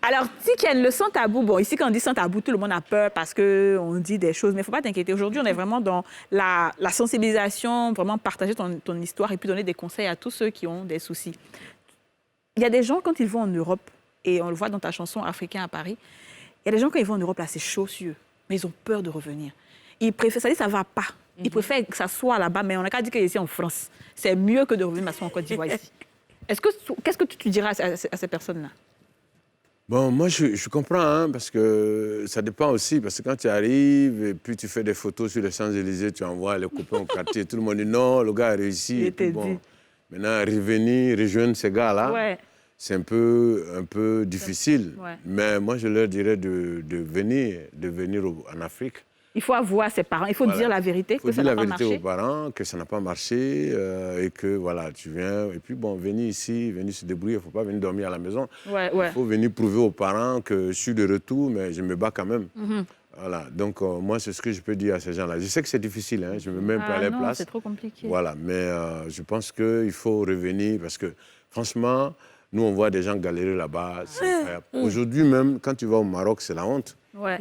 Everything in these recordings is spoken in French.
Alors, Tiken, le sans tabou, bon, ici, quand on dit sans tabou, tout le monde a peur parce qu'on dit des choses, mais il ne faut pas t'inquiéter. Aujourd'hui, on est vraiment dans la sensibilisation, vraiment partager ton histoire et puis donner des conseils à tous ceux qui ont des soucis. Il y a des gens, quand ils vont en Europe, et on le voit dans ta chanson Africain à Paris, il y a des gens, quand ils vont en Europe, là, c'est chaud sur eux, mais ils ont peur de revenir. Ils préfèrent, ça dit, ça ne va pas. Ils préfèrent que ça soit là-bas, mais on n'a qu'à dire qu'ici en France, c'est mieux que de revenir en Côte d'Ivoire ici. Qu'est-ce que tu diras à ces personnes-là? Bon, moi, je comprends, hein, parce que ça dépend aussi, parce que quand tu arrives et puis tu fais des photos sur les Champs-Élysées, tu envoies les copains au quartier, tout le monde dit non, le gars a réussi. Et puis, bon, maintenant, revenir, rejoindre ces gars-là, c'est un peu difficile. Ouais. Mais moi, je leur dirais de venir en Afrique. Il faut avouer à ses parents, il faut dire la vérité, que ça n'a pas marché. Il faut dire la vérité aux parents, que ça n'a pas marché et que voilà, tu viens. Et puis bon, venir ici, venir se débrouiller, il ne faut pas venir dormir à la maison. Il faut venir prouver aux parents que je suis de retour, mais je me bats quand même. Voilà, donc moi, c'est ce que je peux dire à ces gens-là. Je sais que c'est difficile, hein, je ne veux même pas aller à la place. C'est trop compliqué. Voilà, mais je pense qu'il faut revenir parce que franchement, nous, on voit des gens galérer là-bas. Aujourd'hui même, quand tu vas au Maroc, c'est la honte. Ouais.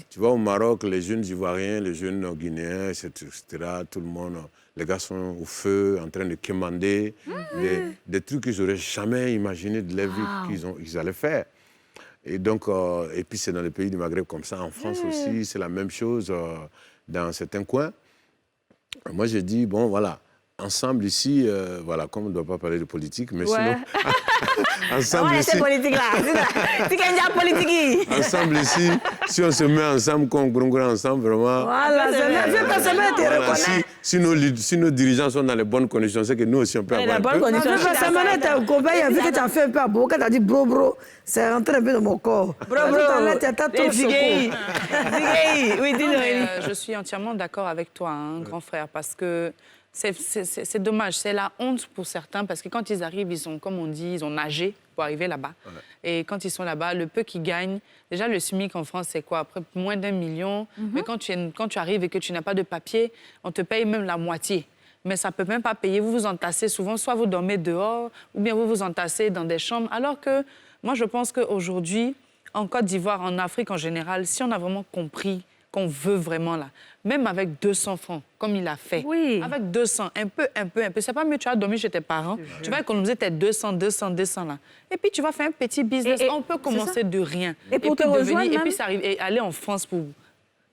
Tu vas au Maroc, les jeunes Ivoiriens, les jeunes Guinéens, etc., tout le monde, les gars sont au feu, en train de quémander, des trucs qu'ils n'auraient jamais imaginé de leur vie qu'ils allaient faire. Et donc, et puis c'est dans les pays du Maghreb comme ça, en France aussi, c'est la même chose dans certains coins. Moi, j'ai dit, bon, voilà, ensemble ici, voilà, comme on ne doit pas parler de politique, mais sinon... ensemble ici... politique là. Politique. Ensemble ici, si on se met ensemble, qu'on grongue ensemble, vraiment... Voilà, si nos dirigeants sont dans les bonnes conditions, c'est que nous aussi, on peut avoir un peu... Ça m'a dit, il a vu que tu as fait un peu à beau, quand tu as dit bro, c'est rentré un peu dans mon corps. Bro, tu as trop choqué. Oui, dis-nous. Je suis entièrement d'accord avec toi, hein, grand frère, parce que... C'est dommage, c'est la honte pour certains parce que quand ils arrivent, ils ont, comme on dit, ils ont nagé pour arriver là-bas. Ouais. Et quand ils sont là-bas, le peu qu'ils gagnent, déjà le SMIC en France, c'est quoi? Après moins d'1 million. Mais quand tu arrives et que tu n'as pas de papier, on te paye même la moitié. Mais ça ne peut même pas payer. Vous vous entassez souvent, soit vous dormez dehors, ou bien vous vous entassez dans des chambres. Alors que moi, je pense qu'aujourd'hui, en Côte d'Ivoire, en Afrique en général, si on a vraiment compris qu'on veut vraiment là, même avec 200 francs, comme il a fait. Oui. Avec 200, un peu. C'est pas mieux, tu vas dormir chez tes parents, tu vas économiser tes 200 là. Et puis tu vas faire un petit business. On peut commencer de rien. Et pour te rejoindre, et puis ça arrive, et aller en France pour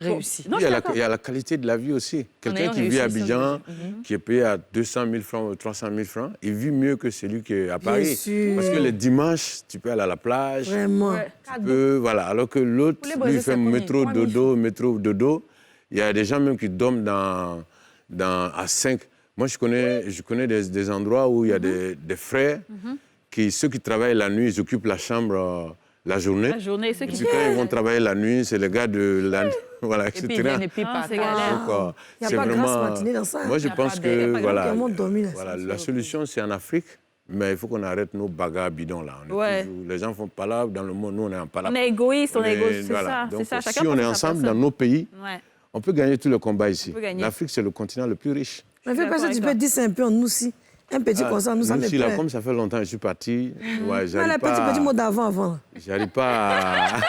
réussir. Non, il y a la qualité de la vie aussi. Quelqu'un qui vit à Abidjan, qui est payé à 200 000 francs ou 300 000 francs, il vit mieux que celui qui est à Paris. Parce que les dimanches, tu peux aller à la plage. Vraiment. Tu peux, voilà. Alors que l'autre, lui, il fait métro, dodo. Il y a des gens même qui dorment à 5. Moi, je connais des endroits où il y a des frères, ceux qui travaillent la nuit, ils occupent la chambre la journée. La journée, ceux qui... Quand ils vont travailler la nuit, c'est les gars de la nuit, voilà, etc. Et puis ils viennent et puis partent. Il n'y a pas de grâce matinée dans ça. Moi, je pense que voilà, la solution, c'est en Afrique. Mais il faut qu'on arrête nos bagarres bidons là. Les gens font palabre dans le monde, nous on est en palabre. On est égoïste, c'est voilà. ça. Donc, ça. Si on est ensemble dans nos pays, on peut gagner tout le combat ici. L'Afrique, c'est le continent le plus riche. Mais fais pas ça, tu peux dire c'est un peu en nous aussi. Un petit concert, nous, ça me plaît. Comme ça fait longtemps que je suis parti, j'arrive pas... petit mot d'avant. J'arrive pas à...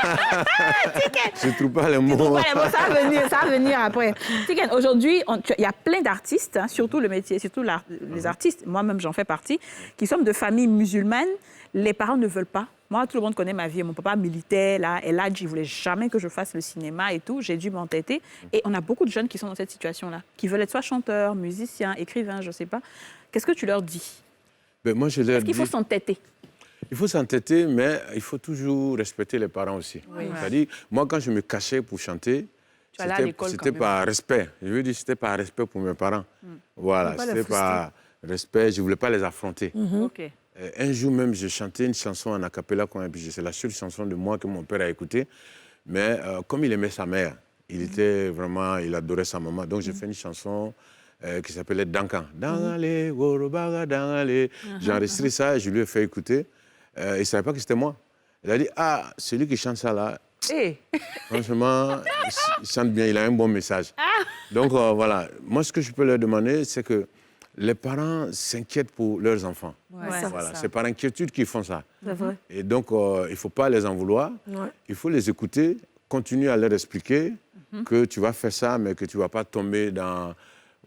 Je ne trouve pas les mots. Ça va venir après. Tiken, aujourd'hui, il y a plein d'artistes, hein, surtout le métier, surtout les artistes, moi-même j'en fais partie, qui sont de familles musulmanes. Les parents ne veulent pas. Moi, tout le monde connaît ma vie. Mon papa militaire, là, et là, il ne voulait jamais que je fasse le cinéma et tout. J'ai dû m'entêter. Et on a beaucoup de jeunes qui sont dans cette situation-là, qui veulent être soit chanteurs, musiciens, écrivains, je ne sais pas. Qu'est-ce que tu leur dis? Moi, je leur dis... Est-ce qu'il faut s'entêter? Il faut s'entêter, mais il faut toujours respecter les parents aussi. Oui. C'est-à-dire, moi, quand je me cachais pour chanter, c'était par respect. Je veux dire, c'était par respect pour mes parents. Voilà, c'était par respect. Je ne voulais pas les affronter. OK. Un jour même, j'ai chanté une chanson en a cappella. C'est la seule chanson de moi que mon père a écoutée. Mais comme il aimait sa mère, il adorait sa maman. Donc, j'ai fait une chanson qui s'appelait Dankan. Dangale, Worobaga, Dangale. J'ai enregistré ça, je lui ai fait écouter. Il ne savait pas que c'était moi. Il a dit, celui qui chante ça là, franchement, il chante bien, il a un bon message. Donc voilà, moi ce que je peux leur demander, c'est que les parents s'inquiètent pour leurs enfants. Voilà, c'est par inquiétude qu'ils font ça. C'est vrai. Et donc, il ne faut pas les en vouloir. Il faut les écouter, continuer à leur expliquer que tu vas faire ça, mais que tu ne vas pas tomber dans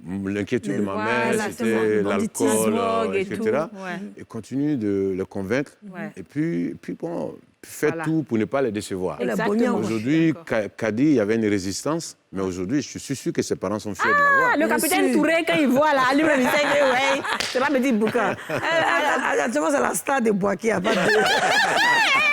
l'inquiétude de ma mère, c'était l'alcool, etc. Et continue de les convaincre. Et puis bon, fais tout pour ne pas les décevoir. Aujourd'hui, Kadi, il y avait une résistance, mais aujourd'hui, je suis sûr que ses parents sont fiers de l'avoir. Le capitaine Touré, quand il voit là, lui-même, il sait que c'est pas petit bouquin. Actuellement, c'est la star de Boaké, il n'y a pas de...